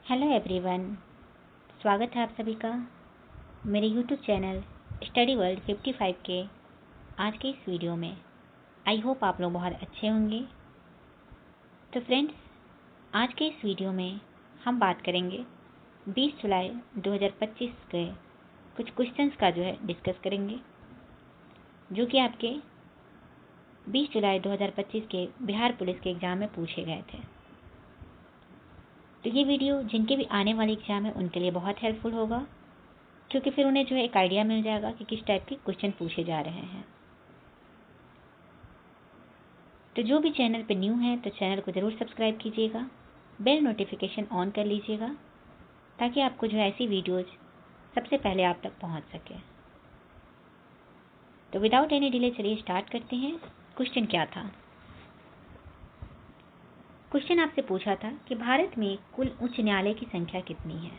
Hello everyone, स्वागत है आप सभी का मेरे यूट्यूब चैनल स्टडी वर्ल्ड 55 के आज के इस वीडियो में। आई होप आप लोग बहुत अच्छे होंगे। तो फ्रेंड्स, आज के इस वीडियो में हम बात करेंगे 20 जुलाई 2025 के कुछ क्वेश्चंस का डिस्कस करेंगे, जो कि आपके 20 जुलाई 2025 के बिहार पुलिस के एग्ज़ाम में पूछे गए थे। तो ये वीडियो जिनके भी आने वाले एग्ज़ाम है उनके लिए बहुत हेल्पफुल होगा, क्योंकि फिर उन्हें एक आइडिया मिल जाएगा कि किस टाइप के क्वेश्चन पूछे जा रहे हैं। तो जो भी चैनल पे न्यू है तो चैनल को ज़रूर सब्सक्राइब कीजिएगा, बेल नोटिफिकेशन ऑन कर लीजिएगा, ताकि आपको ऐसी वीडियोज़ सबसे पहले आप तक पहुंच सके। तो विदाउट एनी डिले चलिए स्टार्ट करते हैं। क्वेश्चन क्या था? क्वेश्चन आपसे पूछा था कि भारत में कुल उच्च न्यायालय की संख्या कितनी है।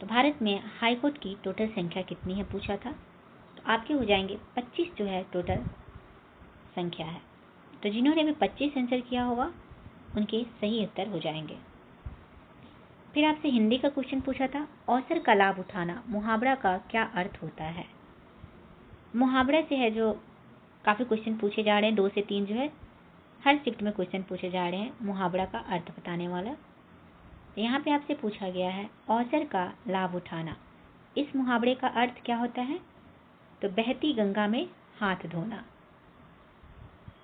तो भारत में हाई कोर्ट की टोटल संख्या कितनी है पूछा था। तो आपके हो जाएंगे 25 टोटल संख्या है। तो जिन्होंने भी 25 आंसर किया होगा उनके सही उत्तर हो जाएंगे। फिर आपसे हिंदी का क्वेश्चन पूछा था, अवसर का लाभ उठाना मुहावरा का क्या अर्थ होता है। मुहावरा से है जो काफ़ी क्वेश्चन पूछे जा रहे हैं, 2 से 3 हर शिफ्ट में क्वेश्चन पूछे जा रहे हैं मुहावरा का अर्थ बताने वाला। यहाँ पे आपसे पूछा गया है अवसर का लाभ उठाना, इस मुहावरे का अर्थ क्या होता है। तो बहती गंगा में हाथ धोना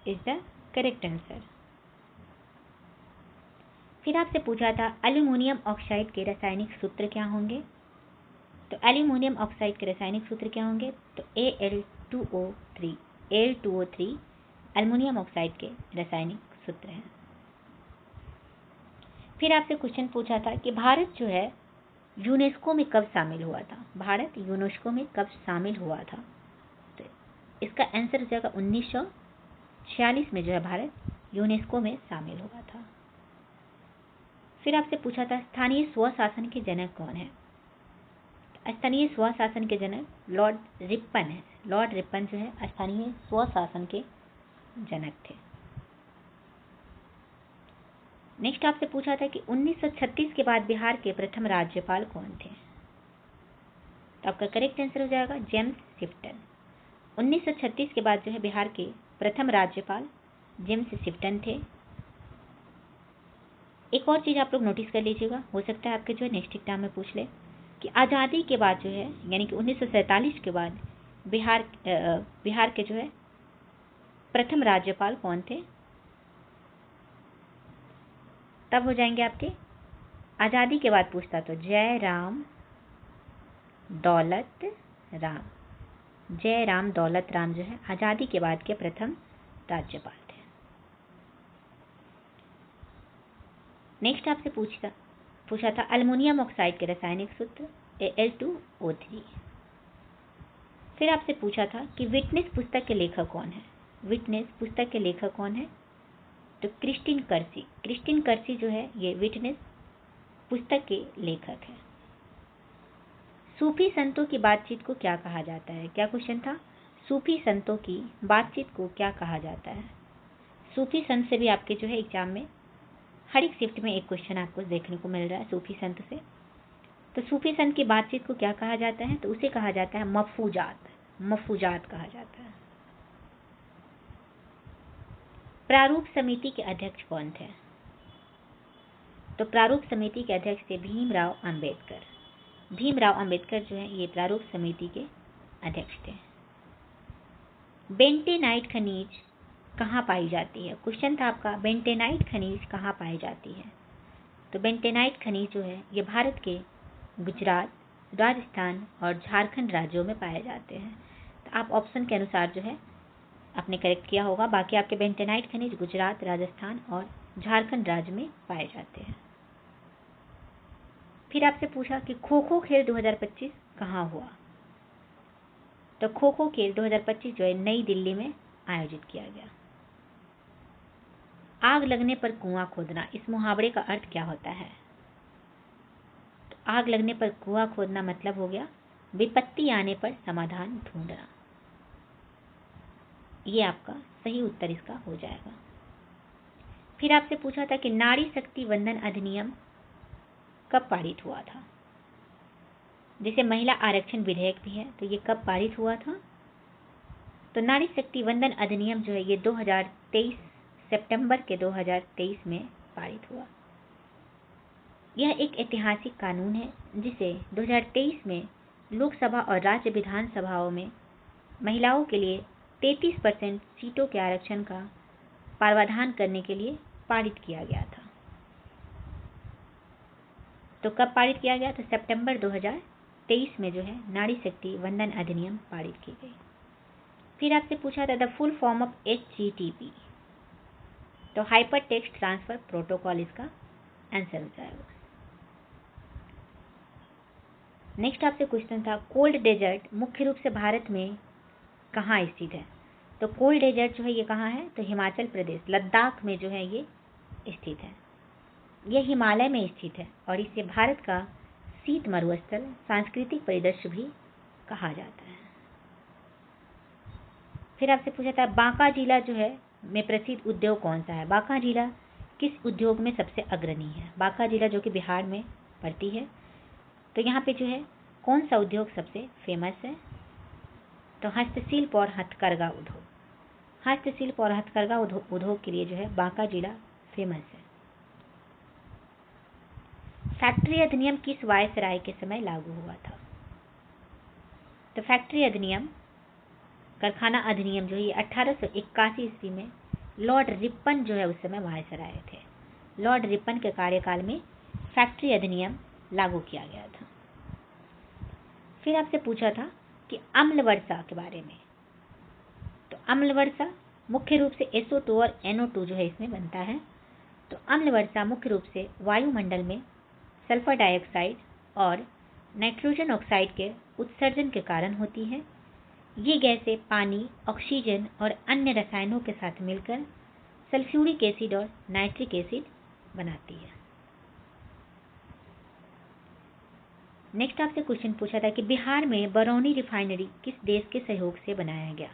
इज द करेक्ट आंसर। फिर आपसे पूछा था एल्यूमिनियम ऑक्साइड के रासायनिक सूत्र क्या होंगे। तो एल्यूमिनियम ऑक्साइड के रासायनिक सूत्र क्या होंगे। तो Al2O3 एल्यूमिनियम ऑक्साइड के रासायनिक सूत्र हैं। फिर आपसे क्वेश्चन पूछा था कि भारत यूनेस्को में कब शामिल हुआ था। भारत यूनेस्को में कब शामिल हुआ था। तो इसका आंसर हो जाएगा 1946 में भारत यूनेस्को में शामिल हुआ था। फिर आपसे पूछा था स्थानीय स्वशासन के जनक कौन है। स्थानीय स्वशासन के जनक लॉर्ड रिपन है। लॉर्ड रिपन स्थानीय स्वशासन के जनक थे। नेक्स्ट आपसे पूछा था कि 1936 के बाद बिहार के प्रथम राज्यपाल कौन थे। तो आपका करेक्ट आंसर हो जाएगा जेम्स शिफ्टन। 1936 के बाद बिहार के प्रथम राज्यपाल जेम्स शिफ्टन थे। एक और चीज़ आप लोग नोटिस कर लीजिएगा, हो सकता है आपके नेक्स्ट एग्जाम में पूछ ले कि आज़ादी के बाद यानी कि 1947 के बाद बिहार के प्रथम राज्यपाल कौन थे। तब हो जाएंगे आपके आज़ादी के बाद पूछता तो जय राम दौलत राम आज़ादी के बाद के प्रथम राज्यपाल थे। नेक्स्ट आपसे पूछा था एल्युमिनियम ऑक्साइड के रासायनिक सूत्र Al2O3। फिर आपसे पूछा था कि विटनेस पुस्तक के लेखक कौन है। विटनेस पुस्तक के लेखक कौन है। तो क्रिस्टिन कर्सी ये विटनेस पुस्तक के लेखक है। सूफी संतों की बातचीत को क्या कहा जाता है। क्या क्वेश्चन था, सूफी संतों की बातचीत को क्या कहा जाता है। सूफी संत से भी आपके एग्जाम में हर एक शिफ्ट में एक क्वेश्चन आपको देखने को मिल रहा है सूफी संत से। तो सूफी संत की बातचीत को क्या कहा जाता है। तो उसे कहा जाता है मफूजात कहा जाता है। प्रारूप समिति के अध्यक्ष कौन थे। तो प्रारूप समिति के अध्यक्ष थे भीमराव अंबेडकर ये प्रारूप समिति के अध्यक्ष थे। बेंटेनाइट खनिज कहाँ पाई जाती है। क्वेश्चन था आपका बेंटेनाइट खनिज कहाँ पाई जाती है। तो बेंटेनाइट खनिज ये भारत के गुजरात, राजस्थान और झारखंड राज्यों में पाए जाते हैं। तो आप ऑप्शन के अनुसार आपने करेक्ट किया होगा। बाकी आपके बेंटेनाइट खनिज गुजरात, राजस्थान और झारखंड राज्य में पाए जाते हैं। फिर आपसे पूछा कि खो खो खेल 2025 कहाँ हुआ। तो खो खो खेल 2025 नई दिल्ली में आयोजित किया गया। आग लगने पर कुआं खोदना, इस मुहावरे का अर्थ क्या होता है। तो आग लगने पर कुआं खोदना मतलब हो गया विपत्ति आने पर समाधान ढूंढना। ये आपका सही उत्तर इसका हो जाएगा। फिर आपसे पूछा था कि नारी शक्ति वंदन अधिनियम कब पारित हुआ था, जिसे महिला आरक्षण विधेयक भी है, तो ये कब पारित हुआ था? तो नारी शक्ति वंदन अधिनियम जो है ये 2023 सितंबर के 2023 में पारित हुआ। यह एक ऐतिहासिक कानून है जिसे 2023 में लोकसभा और राज्य विधानसभाओं में महिलाओं के लिए 33% सीटों के आरक्षण का प्रावधान करने के लिए पारित किया गया था। तो कब पारित किया गया? तो सितंबर 2023 में जो है नारी शक्ति वंदन अधिनियम पारित की गई। फिर आपसे पूछा था the full form of HGTP, तो हाइपर टेक्स्ट ट्रांसफर प्रोटोकॉल इसका आंसर हो जाएगा। नेक्स्ट आपसे क्वेश्चन था कोल्ड डेजर्ट मुख्य रूप से भारत में कहाँ स्थित है? तो कोल्ड डेजर्ट जो है ये कहाँ है? तो हिमाचल प्रदेश लद्दाख में जो है ये स्थित है। यह हिमालय में स्थित है और इसे भारत का शीत मरुस्थल सांस्कृतिक परिदृश्य भी कहा जाता है। फिर आपसे पूछा था बांका जिला जो है में प्रसिद्ध उद्योग कौन सा है? बांका जिला किस उद्योग में सबसे अग्रणी है? बांका जिला जो कि बिहार में पड़ती है, तो यहाँ पे जो है कौन सा उद्योग सबसे फेमस है? तो हस्तशिल्प और हथकरघा उद्योग। हस्तशिल्प और हथकरघा उद्योग के लिए जो है बांका जिला फेमस है। फैक्ट्री अधिनियम किस वायसराय के समय लागू हुआ था? तो फैक्ट्री अधिनियम, कारखाना अधिनियम जो है 1881 ईस्वी में लॉर्ड रिपन जो है उस समय वायसराय थे। लॉर्ड रिपन के कार्यकाल में फैक्ट्री अधिनियम लागू किया गया था। फिर आपसे पूछा था कि अम्ल वर्षा के बारे में, तो अम्ल वर्षा मुख्य रूप से SO2 और NO2 जो है इसमें बनता है। तो अम्ल वर्षा मुख्य रूप से वायुमंडल में सल्फर डाइऑक्साइड और नाइट्रोजन ऑक्साइड के उत्सर्जन के कारण होती है। ये गैसें पानी, ऑक्सीजन और अन्य रसायनों के साथ मिलकर सल्फ्यूरिक एसिड और नाइट्रिक एसिड बनाती है। नेक्स्ट आपसे क्वेश्चन पूछा था कि बिहार में बरौनी रिफाइनरी किस देश के सहयोग से बनाया गया?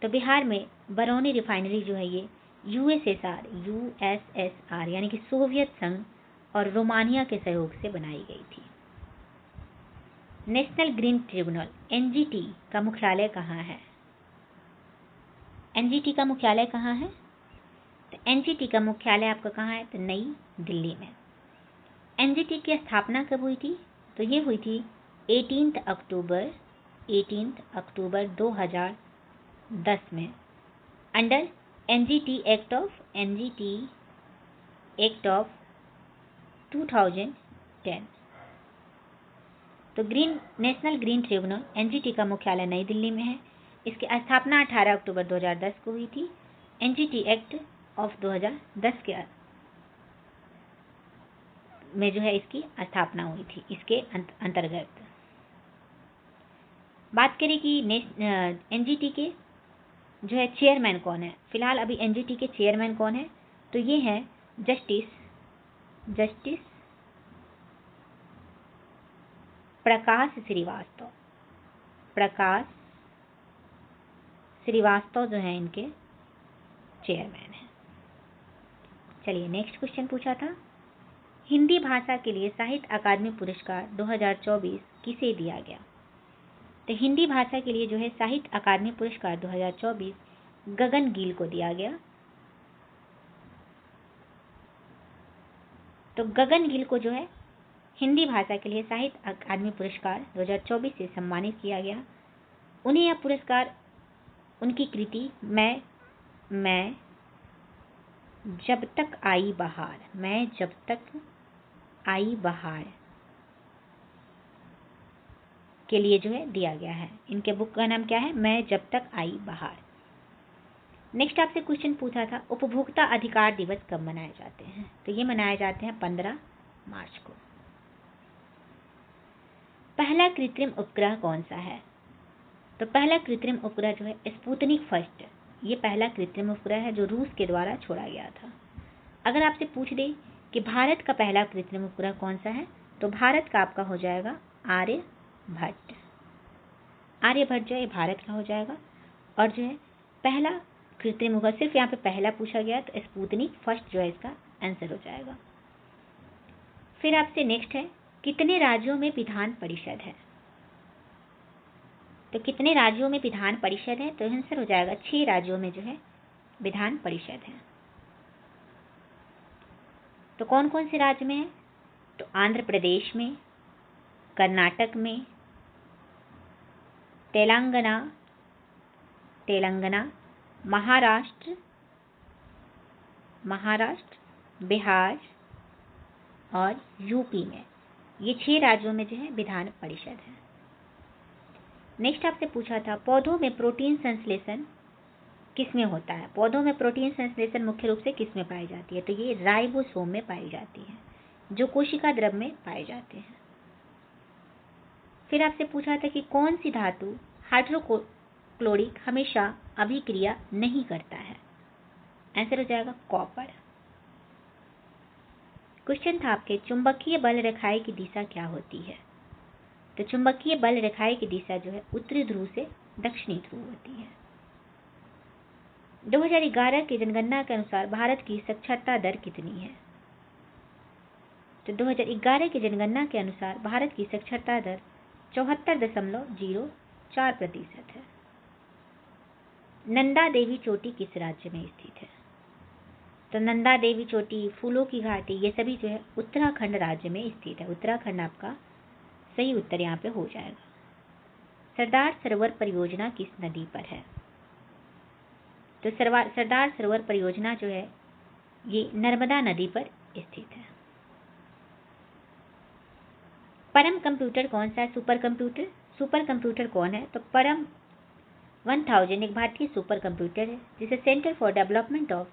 तो बिहार में बरौनी रिफाइनरी जो है ये USSR यानी कि सोवियत संघ और रोमानिया के सहयोग से बनाई गई थी। नेशनल ग्रीन ट्रिब्यूनल NGT का मुख्यालय कहाँ है? NGT का मुख्यालय कहाँ है? तो NGT का मुख्यालय आपका कहाँ है? तो नई दिल्ली में। NGT की स्थापना कब हुई थी? तो ये हुई थी 18 अक्टूबर 2010 में अंडर NGT एक्ट ऑफ 2010। तो नेशनल ग्रीन ट्रिब्यूनल NGT का मुख्यालय नई दिल्ली में है। इसकी स्थापना 18 अक्टूबर 2010 को हुई थी। NGT एक्ट ऑफ 2010 के में जो है इसकी स्थापना हुई थी। इसके अंतर्गत बात करें कि NGT के जो है चेयरमैन कौन है? फिलहाल अभी NGT के चेयरमैन कौन है? तो ये है जस्टिस प्रकाश श्रीवास्तव जो है इनके चेयरमैन हैं। चलिए नेक्स्ट क्वेश्चन पूछा था हिंदी भाषा के लिए साहित्य अकादमी पुरस्कार 2024 किसे दिया गया? तो हिंदी भाषा के लिए जो है साहित्य अकादमी पुरस्कार 2024 गगन गिल को दिया गया। तो गगन गिल को जो है हिंदी भाषा के लिए साहित्य अकादमी पुरस्कार 2024 से सम्मानित किया गया। उन्हें यह पुरस्कार उनकी कृति मैं जब तक आई बहार के लिए जो है दिया गया है। इनके बुक का नाम क्या है? मैं जब तक आई बहार। नेक्स्ट आपसे क्वेश्चन पूछा था उपभोक्ता अधिकार दिवस कब मनाए जाते हैं? तो ये मनाए जाते हैं 15 मार्च को। पहला कृत्रिम उपग्रह कौन सा है? तो पहला कृत्रिम उपग्रह जो है स्पुतनिक फर्स्ट, ये पहला कृत्रिम उपग्रह है जो रूस के द्वारा छोड़ा गया था। अगर आपसे पूछ दे कि भारत का पहला कृत्रिम उपग्रह कौन सा है, तो भारत का आपका हो जाएगा आर्यभट्ट। आर्यभट्ट जो है भारत का हो जाएगा। और जो है पहला कृत्रिम उपग्रह, सिर्फ यहाँ पे पहला पूछा गया तो स्पुतनिक फर्स्ट जो है इसका आंसर हो जाएगा। फिर आपसे नेक्स्ट है, कितने राज्यों में विधान परिषद है? तो कितने राज्यों में विधान परिषद है? तो आंसर हो जाएगा 6 राज्यों में जो है विधान परिषद है। तो कौन कौन से राज्य में है? तो आंध्र प्रदेश में, कर्नाटक में, तेलंगाना, महाराष्ट्र, बिहार और यूपी में। ये 6 राज्यों में जो है विधान परिषद है। नेक्स्ट आपसे पूछा था, पौधों में प्रोटीन संश्लेषण किसमें होता है? पौधों में प्रोटीन संश्लेषण मुख्य रूप से किसमें पाई जाती है? तो ये राइबोसोम में पाई जाती है, जो कोशिका द्रव में पाए जाते हैं। फिर आपसे पूछा था कि कौन सी धातु हाइड्रोक्लोरिक हमेशा अभिक्रिया नहीं करता है? आंसर हो जाएगा कॉपर। क्वेश्चन था आपके, चुंबकीय बल रेखाएं की दिशा क्या होती है? तो चुंबकीय बल रेखाएं की दिशा जो है उत्तरी ध्रुव से दक्षिणी ध्रुव होती है। 2011 की जनगणना के अनुसार भारत की साक्षरता दर कितनी है? तो 2011 की जनगणना के अनुसार भारत की साक्षरता दर 74.04% है। नंदा देवी चोटी किस राज्य में स्थित है? तो नंदा देवी चोटी, फूलों की घाटी, ये सभी जो है उत्तराखंड राज्य में स्थित है। उत्तराखंड आपका सही उत्तर यहाँ पे हो जाएगा। सरदार सरोवर परियोजना किस नदी पर है? तो सरदार सरोवर परियोजना जो है ये नर्मदा नदी पर स्थित है। परम कंप्यूटर कौन सा है? सुपर कंप्यूटर कौन है? तो परम 1000 एक भारतीय सुपर कंप्यूटर है, जिसे centre for development of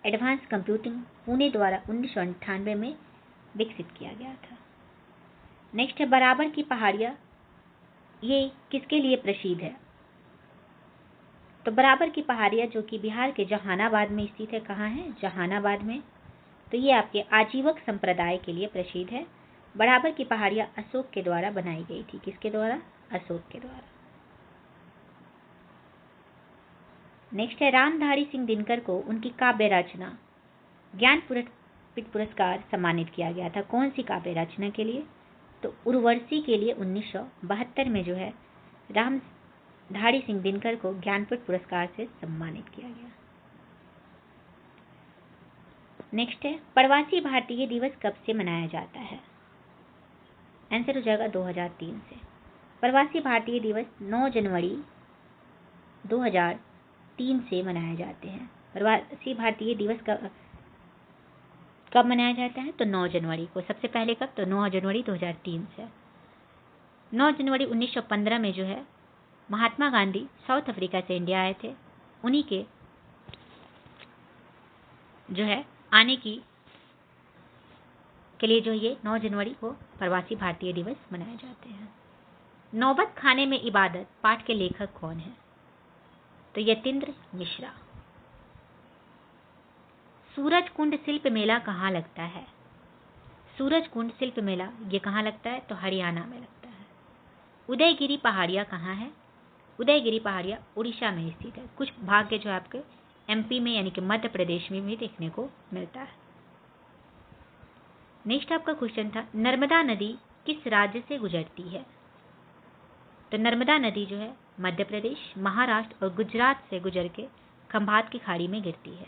advance computing Pune द्वारा 1998 में विकसित किया गया था। नेक्स्ट है, बराबर की पहाड़ियां, ये किसके लिए प्रसिद्ध है? तो बराबर की पहाड़ियां जो कि बिहार के जहानाबाद में स्थित है। कहाँ है? जहानाबाद में। तो ये आपके आजीवक संप्रदाय के लिए प्रसिद्ध है। बराबर की पहाड़ियां अशोक के द्वारा बनाई गई थी। किसके द्वारा? अशोक के द्वारा। नेक्स्ट है, रामधारी सिंह दिनकर को उनकी काव्य रचना ज्ञानपीठ पुरस्कार सम्मानित किया गया था। कौन सी काव्य रचना के लिए? तो उर्वशी के लिए 1972 में जो है रामधारी सिंह दिनकर को ज्ञानपीठ पुरस्कार से सम्मानित किया गया। नेक्स्ट है, प्रवासी भारतीय दिवस कब से मनाया जाता है? आंसर हो जाएगा 2003 से। प्रवासी भारतीय दिवस 9 जनवरी 2003 से मनाए जाते हैं। प्रवासी भारतीय दिवस कब मनाया जाता है? तो 9 जनवरी को। सबसे पहले कब? तो 9 जनवरी 2003 से। 9 जनवरी 1915 में जो है महात्मा गांधी साउथ अफ्रीका से इंडिया आए थे। उन्हीं के जो है आने के लिए जो ये 9 जनवरी को प्रवासी भारतीय दिवस मनाए जाते हैं। नौबत खाने में इबादत पाठ के लेखक कौन है? तो यतीन्द्र मिश्रा। सूरज कुंड शिल्प मेला कहाँ लगता है? सूरज कुंड शिल्प मेला ये कहाँ लगता है? तो हरियाणा में लगता है। उदयगिरी पहाड़ियाँ कहाँ है? उदयगिरी पहाड़ियाँ उड़ीसा में स्थित है। कुछ भाग के जो आपके एमपी में यानी कि मध्य प्रदेश में भी देखने को मिलता है। नेक्स्ट आपका क्वेश्चन था, नर्मदा नदी किस राज्य से गुजरती है? तो नर्मदा नदी जो है मध्य प्रदेश, महाराष्ट्र और गुजरात से गुजर के खंभात की खाड़ी में गिरती है।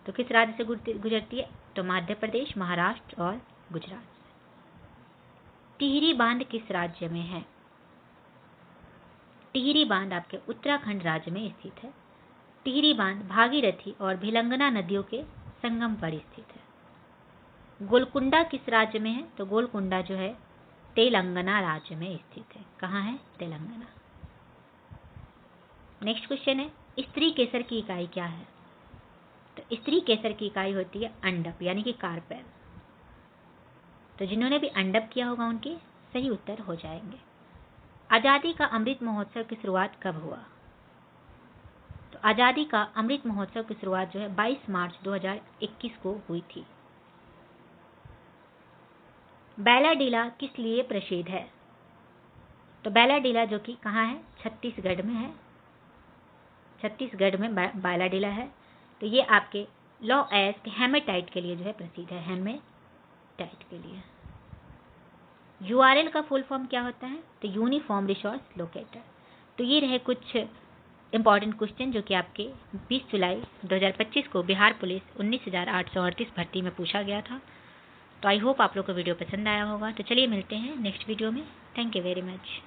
तो किस राज्य से गुजरती है? तो मध्य प्रदेश, महाराष्ट्र और गुजरात से। टिहरी बांध किस राज्य में है? टिहरी बांध आपके उत्तराखंड राज्य में स्थित है। टिहरी बांध भागीरथी और भिलंगना नदियों के संगम पर स्थित है। गोलकुंडा किस राज्य में है? तो गोलकुंडा जो है तेलंगाना राज्य में स्थित है। कहाँ है? तेलंगाना। नेक्स्ट क्वेश्चन है, स्त्री केसर की इकाई क्या है? तो स्त्री केसर की इकाई होती है अंडप यानी कि कार्पेल। तो जिन्होंने भी अंडप किया होगा उनके सही उत्तर हो जाएंगे। आजादी का अमृत महोत्सव की शुरुआत कब हुआ? तो आजादी का अमृत महोत्सव की शुरुआत जो है 22 मार्च 2021 को हुई थी। बैलाडीला किस लिए प्रसिद्ध है? तो बैलाडीला जो कि कहाँ है? छत्तीसगढ़ में है। छत्तीसगढ़ में बैलाडीला है। तो ये आपके लॉ एस्क हेमेटाइट के लिए जो है प्रसिद्ध है। हेमेटाइट के लिए। यूआरएल का फुल फॉर्म क्या होता है? तो यूनिफॉर्म रिसोर्स लोकेटर। तो ये रहे कुछ इंपॉर्टेंट क्वेश्चन जो कि आपके 20 जुलाई 2025 को बिहार पुलिस 19,838 भर्ती में पूछा गया था। तो आई होप आप लोग को वीडियो पसंद आया होगा। तो चलिए मिलते हैं नेक्स्ट वीडियो में। Thank you very much.